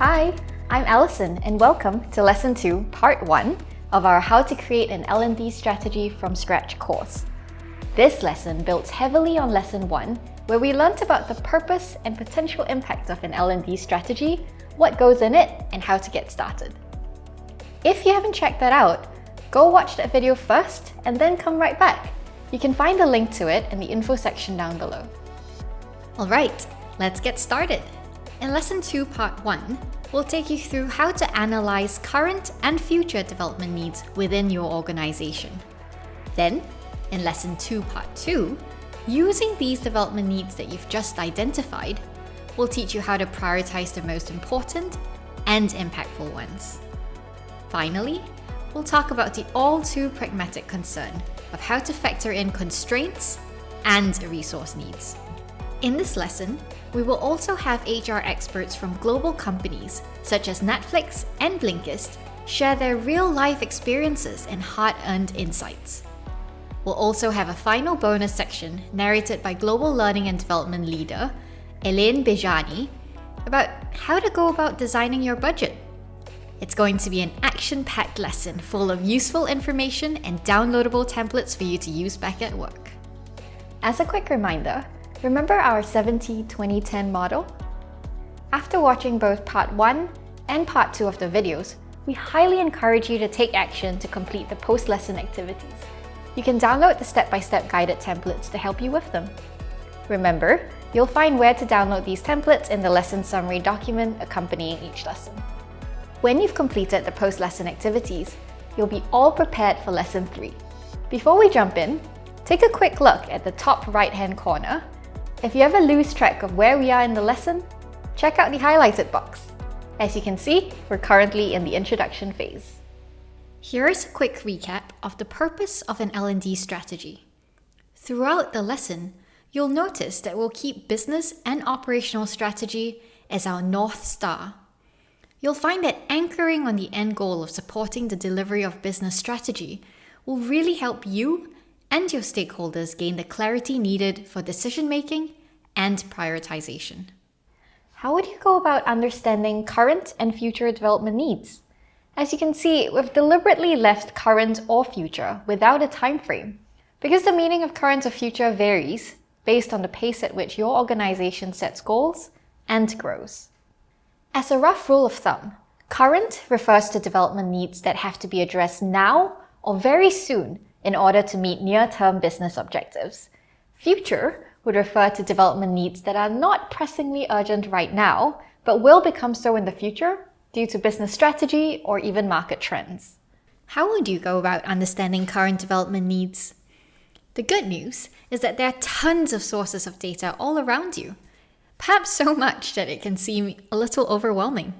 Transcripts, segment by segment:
Hi, I'm Alison and welcome to Lesson 2, Part 1 of our How to Create an L&D Strategy from Scratch course. This lesson builds heavily on Lesson 1, where we learnt about the purpose and potential impact of an L&D strategy, what goes in it, and how to get started. If you haven't checked that out, go watch that video first and then come right back. You can find a link to it in the info section down below. Alright, let's get started. In Lesson 2, Part 1, we'll take you through how to analyze current and future development needs within your organization. Then, in Lesson 2, Part 2, using these development needs that you've just identified, we'll teach you how to prioritize the most important and impactful ones. Finally, we'll talk about the all too pragmatic concern of how to factor in constraints and resource needs. In this lesson, we will also have HR experts from global companies such as Netflix and Blinkist share their real-life experiences and hard-earned insights. We'll also have a final bonus section narrated by Global Learning and Development Leader Elaine Bejani about how to go about designing your budget. It's going to be an action-packed lesson full of useful information and downloadable templates for you to use back at work. As a quick reminder, remember our 70-20-10 model? After watching both Part 1 and Part 2 of the videos, we highly encourage you to take action to complete the post-lesson activities. You can download the step-by-step guided templates to help you with them. Remember, you'll find where to download these templates in the lesson summary document accompanying each lesson. When you've completed the post-lesson activities, you'll be all prepared for Lesson 3. Before we jump in, take a quick look at the top right-hand corner. If you ever lose track of where we are in the lesson, check out the highlighted box. As you can see, we're currently in the introduction phase. Here is a quick recap of the purpose of an L&D strategy. Throughout the lesson, you'll notice that we'll keep business and operational strategy as our North Star. You'll find that anchoring on the end goal of supporting the delivery of business strategy will really help you and your stakeholders gain the clarity needed for decision-making and prioritization. How would you go about understanding current and future development needs? As you can see, we've deliberately left current or future without a time frame, because the meaning of current or future varies based on the pace at which your organization sets goals and grows. As a rough rule of thumb, current refers to development needs that have to be addressed now or very soon in order to meet near-term business objectives. Future would refer to development needs that are not pressingly urgent right now, but will become so in the future due to business strategy or even market trends. How would you go about understanding current development needs? The good news is that there are tons of sources of data all around you, perhaps so much that it can seem a little overwhelming.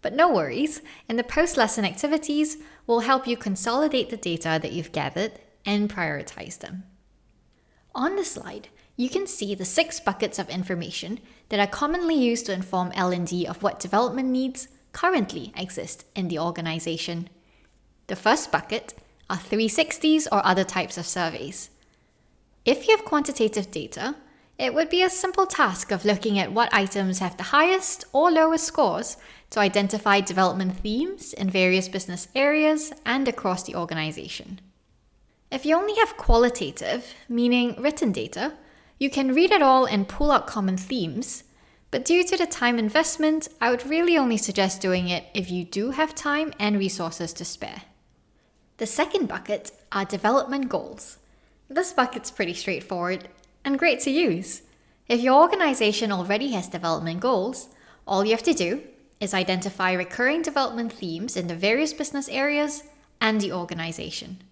But no worries, in the post-lesson activities, we'll help you consolidate the data that you've gathered and prioritize them. On the slide, you can see the 6 buckets of information that are commonly used to inform L&D of what development needs currently exist in the organization. The first bucket are 360s or other types of surveys. If you have quantitative data, it would be a simple task of looking at what items have the highest or lowest scores to identify development themes in various business areas and across the organization. If you only have qualitative, meaning written data, you can read it all and pull out common themes, but due to the time investment, I would really only suggest doing it if you do have time and resources to spare. The second bucket are development goals. This bucket's pretty straightforward and great to use. If your organization already has development goals, all you have to do is identify recurring development themes in the various business areas and the organization.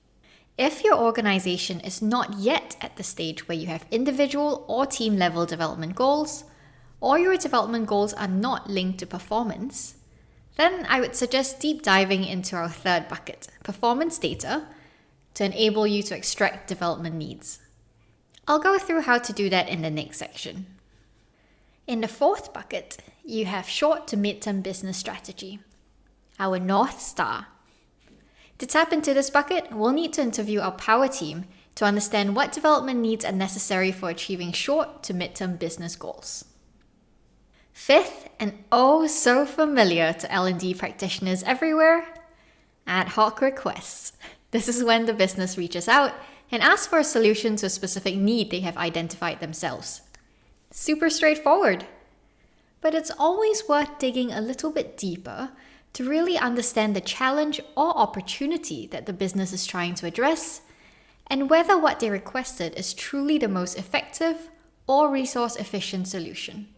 If your organization is not yet at the stage where you have individual or team level development goals, or your development goals are not linked to performance, then I would suggest deep diving into our third bucket, performance data, to enable you to extract development needs. I'll go through how to do that in the next section. In the fourth bucket, you have short to mid-term business strategy, our North Star. To tap into this bucket, we'll need to interview our power team to understand what development needs are necessary for achieving short to mid-term business goals. Fifth, and oh so familiar to L&D practitioners everywhere, Ad-Hoc Requests. This is when the business reaches out and asks for a solution to a specific need they have identified themselves. Super straightforward. But it's always worth digging a little bit deeper to really understand the challenge or opportunity that the business is trying to address, and whether what they requested is truly the most effective or resource-efficient solution.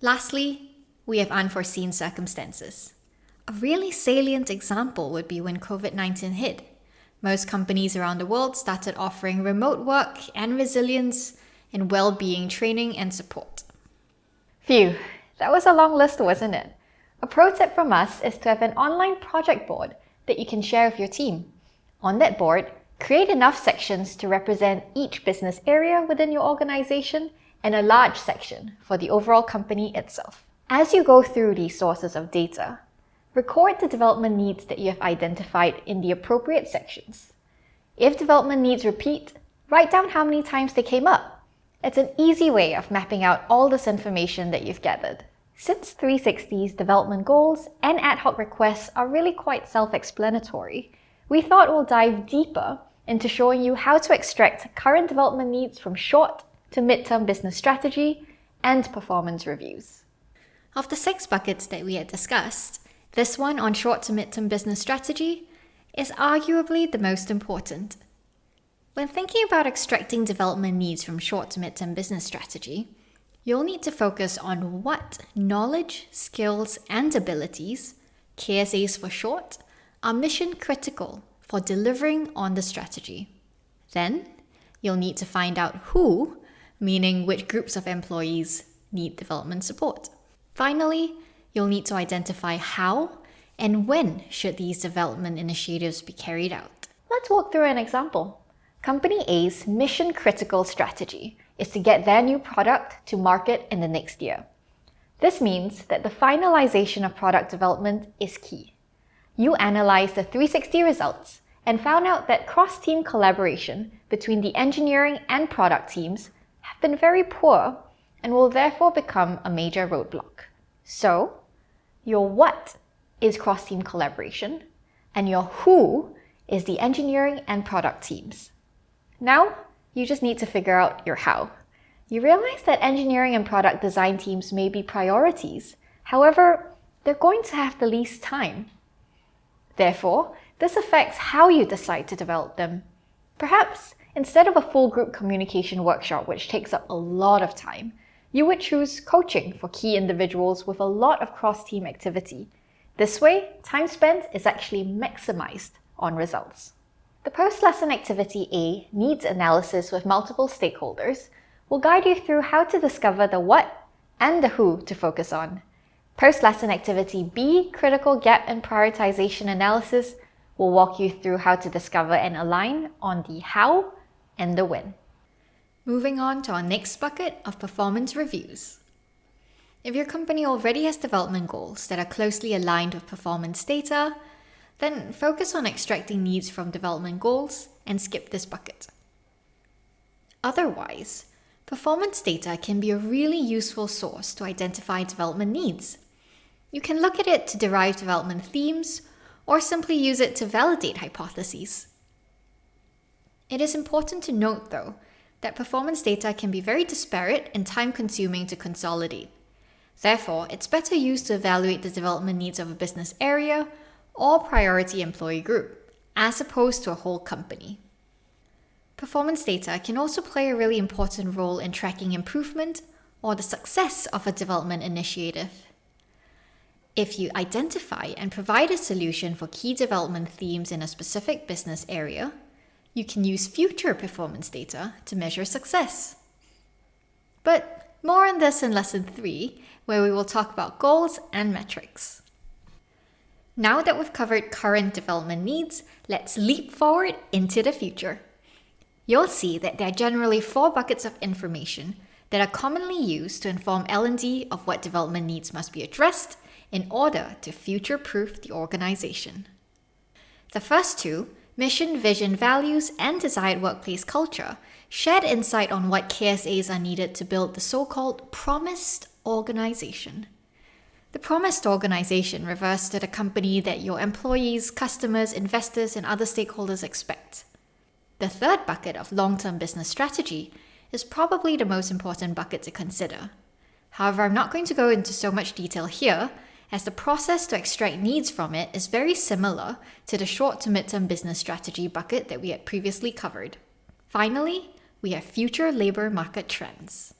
Lastly, we have unforeseen circumstances. A really salient example would be when COVID-19 hit. Most companies around the world started offering remote work and resilience and well-being training and support. Phew, that was a long list, wasn't it? A pro tip from us is to have an online project board that you can share with your team. On that board, create enough sections to represent each business area within your organization and a large section for the overall company itself. As you go through these sources of data, record the development needs that you have identified in the appropriate sections. If development needs repeat, write down how many times they came up. It's an easy way of mapping out all this information that you've gathered. Since 360's development goals and ad hoc requests are really quite self-explanatory, we thought we'll dive deeper into showing you how to extract current development needs from short to mid-term business strategy and performance reviews. Of the 6 buckets that we had discussed, this one on short to mid-term business strategy is arguably the most important. When thinking about extracting development needs from short to mid-term business strategy, you'll need to focus on what knowledge, skills, and abilities, KSAs for short, are mission critical for delivering on the strategy. Then, you'll need to find out who, meaning which groups of employees, need development support. Finally, you'll need to identify how and when should these development initiatives be carried out. Let's walk through an example. Company A's mission-critical strategy is to get their new product to market in the next year. This means that the finalization of product development is key. You analyzed the 360 results and found out that cross-team collaboration between the engineering and product teams have been very poor and will therefore become a major roadblock. So, your what is cross-team collaboration, and your who is the engineering and product teams. Now, you just need to figure out your how. You realize that engineering and product design teams may be priorities. However, they're going to have the least time. Therefore, this affects how you decide to develop them. Perhaps, instead of a full group communication workshop which takes up a lot of time, you would choose coaching for key individuals with a lot of cross-team activity. This way, time spent is actually maximized on results. The post-lesson activity A, needs analysis with multiple stakeholders, will guide you through how to discover the what and the who to focus on. Post-lesson activity B, critical gap and prioritization analysis, will walk you through how to discover and align on the how and the when. Moving on to our next bucket of performance reviews. If your company already has development goals that are closely aligned with performance data, then focus on extracting needs from development goals and skip this bucket. Otherwise, performance data can be a really useful source to identify development needs. You can look at it to derive development themes or simply use it to validate hypotheses. It is important to note, though, that performance data can be very disparate and time-consuming to consolidate. Therefore, it's better used to evaluate the development needs of a business area or priority employee group, as opposed to a whole company. Performance data can also play a really important role in tracking improvement or the success of a development initiative. If you identify and provide a solution for key development themes in a specific business area, you can use future performance data to measure success. But more on this in Lesson 3, where we will talk about goals and metrics. Now that we've covered current development needs, let's leap forward into the future. You'll see that there are generally 4 buckets of information that are commonly used to inform L&D of what development needs must be addressed in order to future-proof the organization. The first 2, mission, vision, values, and desired workplace culture, shed insight on what KSAs are needed to build the so-called promised organization. The promised organization refers to the company that your employees, customers, investors, and other stakeholders expect. The third bucket of long-term business strategy is probably the most important bucket to consider. However, I'm not going to go into so much detail here, as the process to extract needs from it is very similar to the short to mid-term business strategy bucket that we had previously covered. Finally, we have future labor market trends.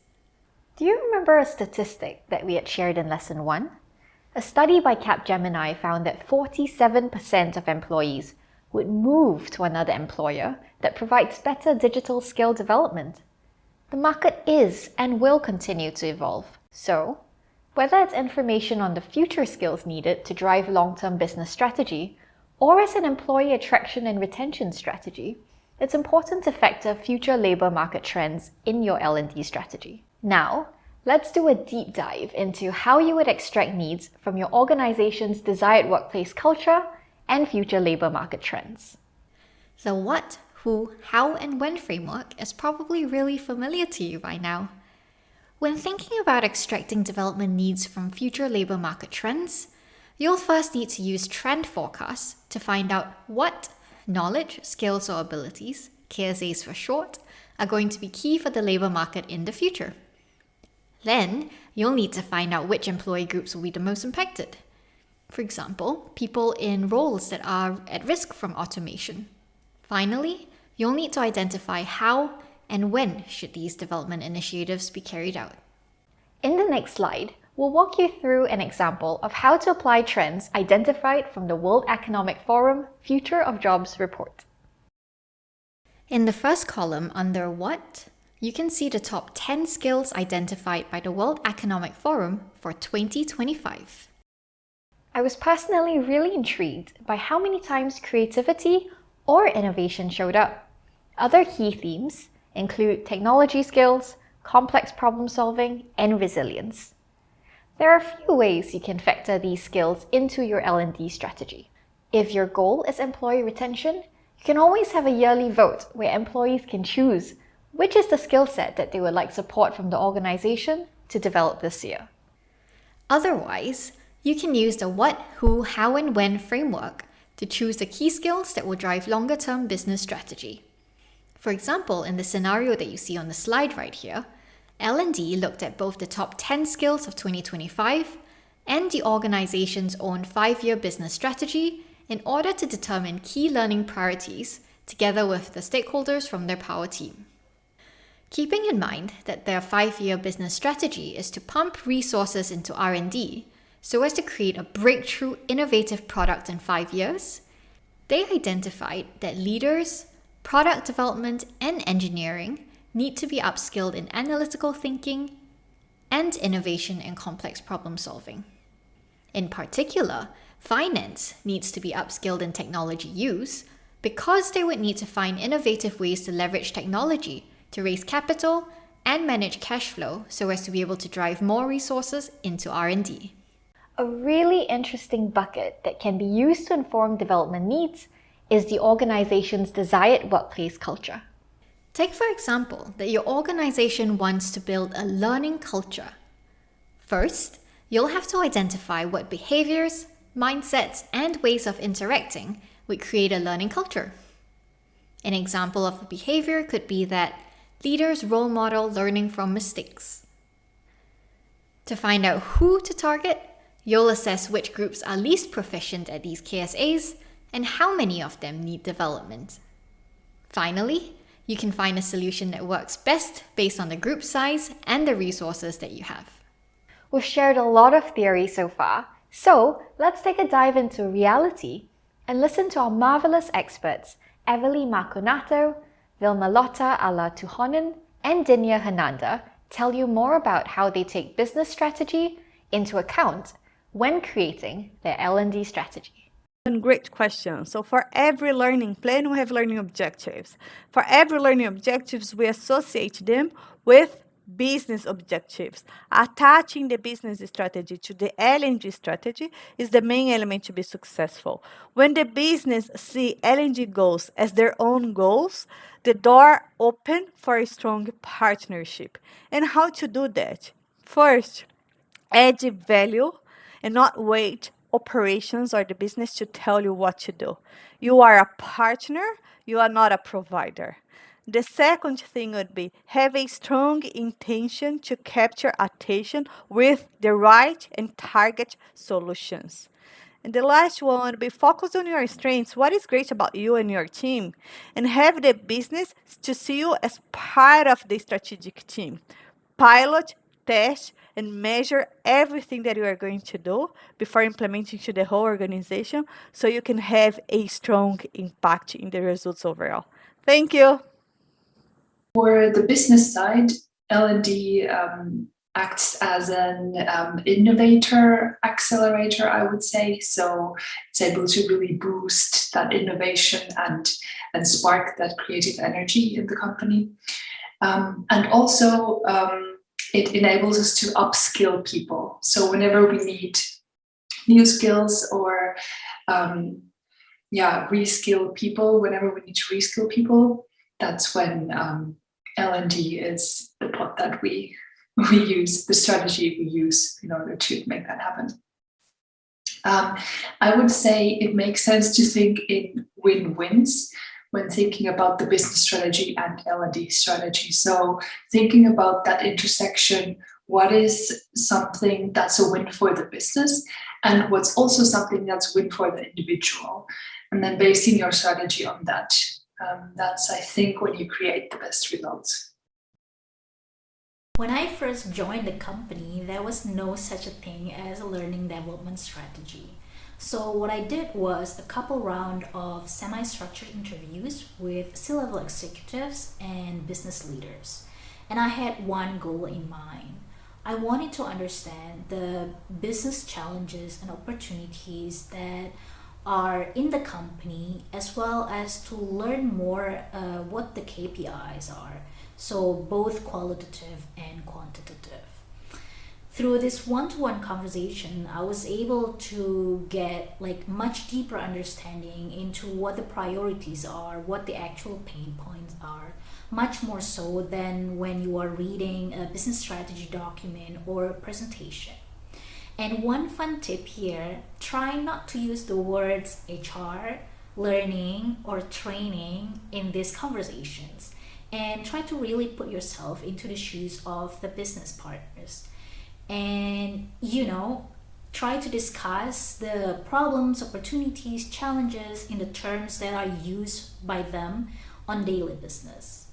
Do you remember a statistic that we had shared in Lesson 1? A study by Capgemini found that 47% of employees would move to another employer that provides better digital skill development. The market is and will continue to evolve. So, whether it's information on the future skills needed to drive long-term business strategy, or as an employee attraction and retention strategy, it's important to factor future labor market trends in your L&D strategy. Now, let's do a deep dive into how you would extract needs from your organization's desired workplace culture and future labor market trends. The what, who, how, and when framework is probably really familiar to you by now. When thinking about extracting development needs from future labor market trends, you'll first need to use trend forecasts to find out what knowledge, skills, or abilities, KSAs for short, are going to be key for the labor market in the future. Then, you'll need to find out which employee groups will be the most impacted. For example, people in roles that are at risk from automation. Finally, you'll need to identify how and when should these development initiatives be carried out. In the next slide, we'll walk you through an example of how to apply trends identified from the World Economic Forum Future of Jobs report. In the first column under What, you can see the top 10 skills identified by the World Economic Forum for 2025. I was personally really intrigued by how many times creativity or innovation showed up. Other key themes include technology skills, complex problem solving, and resilience. There are a few ways you can factor these skills into your L&D strategy. If your goal is employee retention, you can always have a yearly vote where employees can choose which is the skill set that they would like support from the organization to develop this year. Otherwise, you can use the what, who, how, and when framework to choose the key skills that will drive longer-term business strategy. For example, in the scenario that you see on the slide right here, L&D looked at both the top 10 skills of 2025 and the organization's own 5-year business strategy in order to determine key learning priorities together with the stakeholders from their power team. Keeping in mind that their 5-year business strategy is to pump resources into R&D so as to create a breakthrough innovative product in 5 years, they identified that leaders, product development, and engineering need to be upskilled in analytical thinking and innovation in complex problem solving. In particular, finance needs to be upskilled in technology use because they would need to find innovative ways to leverage technology to raise capital and manage cash flow so as to be able to drive more resources into R&D. A really interesting bucket that can be used to inform development needs is the organization's desired workplace culture. Take for example that your organization wants to build a learning culture. First, you'll have to identify what behaviors, mindsets, and ways of interacting would create a learning culture. An example of a behavior could be that leaders role model learning from mistakes. To find out who to target, you'll assess which groups are least proficient at these KSAs and how many of them need development. Finally, you can find a solution that works best based on the group size and the resources that you have. We've shared a lot of theory so far, so let's take a dive into reality and listen to our marvelous experts, Eveli Marconatto, Vilmalotta Ala-Tuuhonen, and Dinya Hananda, tell you more about how they take business strategy into account when creating their L&D strategy. Great question. So for every learning plan, we have learning objectives. For every learning objectives, we associate them with business objectives. Attaching the business strategy to the L&D strategy is the main element to be successful. When the business see L&D goals as their own goals, the door open for a strong partnership. And how to do that? First, add value and not wait operations or the business to tell you what to do. You are a partner, you are not a provider. The second thing would be have a strong intention to capture attention with the right and target solutions. And the last one would be focus on your strengths, what is great about you and your team, and have the business to see you as part of the strategic team. Pilot, test, and measure everything that you are going to do before implementing to the whole organization so you can have a strong impact in the results overall. Thank you. For the business side, L&D acts as an innovator accelerator, I would say. So it's able to really boost that innovation and spark that creative energy in the company. And also, it enables us to upskill people. So whenever we need new skills or reskill people, whenever we need to reskill people, that's when L&D is the pot that we use, the strategy we use in order to make that happen. I would say it makes sense to think in win-wins when thinking about the business strategy and L&D strategy. So thinking about that intersection, what is something that's a win for the business and what's also something that's a win for the individual, and then basing your strategy on that. That's, I think, when you create the best results. When I first joined the company, there was no such a thing as a learning development strategy. So what I did was a couple round of semi-structured interviews with C-level executives and business leaders. And I had one goal in mind. I wanted to understand the business challenges and opportunities that are in the company, as well as to learn more what the KPIs are, so both qualitative and quantitative. Through this one-to-one conversation, I was able to get much deeper understanding into what the priorities are, what the actual pain points are, much more so than when you are reading a business strategy document or a presentation. And one fun tip here, try not to use the words HR, learning, or training in these conversations, and try to really put yourself into the shoes of the business partners. And, try to discuss the problems, opportunities, challenges in the terms that are used by them on daily business.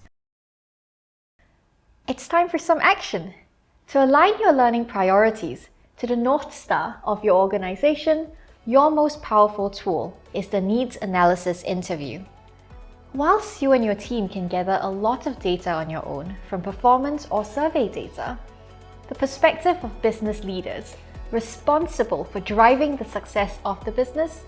It's time for some action. To align your learning priorities to the North Star of your organization, your most powerful tool is the Needs Analysis Interview. Whilst you and your team can gather a lot of data on your own from performance or survey data, the perspective of business leaders responsible for driving the success of the business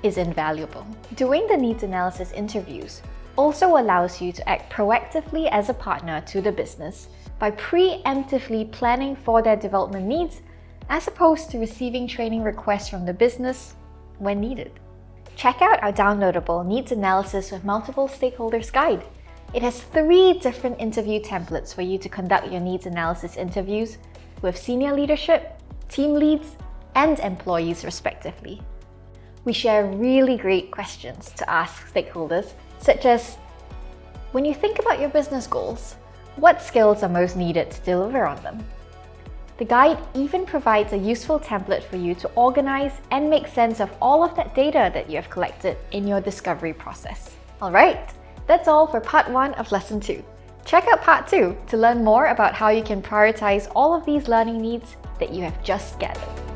is invaluable. Doing the Needs Analysis interviews also allows you to act proactively as a partner to the business by preemptively planning for their development needs, as opposed to receiving training requests from the business when needed. Check out our downloadable Needs Analysis with Multiple Stakeholders guide. It has 3 different interview templates for you to conduct your needs analysis interviews with senior leadership, team leads, and employees respectively. We share really great questions to ask stakeholders, such as, when you think about your business goals, what skills are most needed to deliver on them? The guide even provides a useful template for you to organize and make sense of all of that data that you have collected in your discovery process. Alright, that's all for part 1 of lesson 2. Check out part 2 to learn more about how you can prioritize all of these learning needs that you have just gathered.